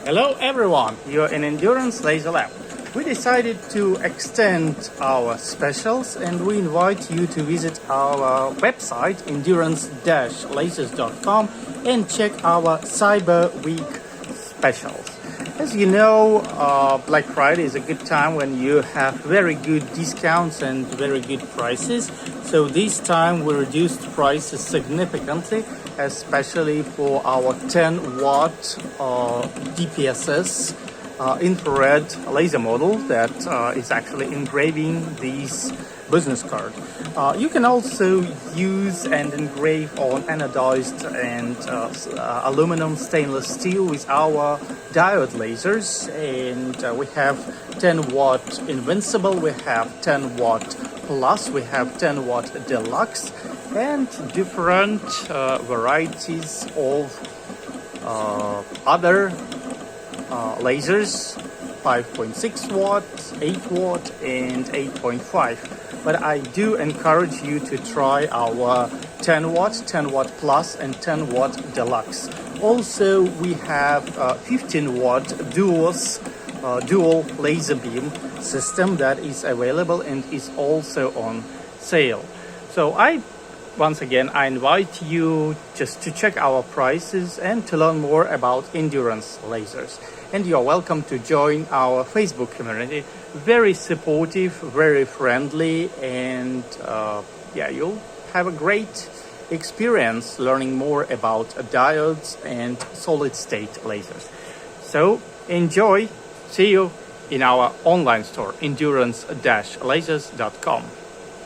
Hello everyone, you're in Endurance Laser Lab. We decided to extend our specials and we invite you to visit our website endurance-lasers.com and check our Cyber Week specials. As you know, Black Friday is a good time when you have very good discounts and very good prices. So this time we reduced prices significantly, especially for our 10-watt DPSS infrared laser model that is actually engraving this business card. You can also use and engrave on anodized and aluminum stainless steel with our diode lasers, and we have 10-watt Invincible, we have 10-watt Plus, we have 10-watt Deluxe, and different varieties of other lasers, 5.6 watt, 8 watt, and 8.5. But I do encourage you to try our 10 watt, 10 watt plus, and 10 watt deluxe. Also, we have 15 watt dual laser beam system that is available and is also on sale. So once again, I invite you just to check our prices and to learn more about endurance lasers. And you're welcome to join our Facebook community. Very supportive, very friendly, and you'll have a great experience learning more about diodes and solid-state lasers. So enjoy. See you in our online store, endurance-lasers.com.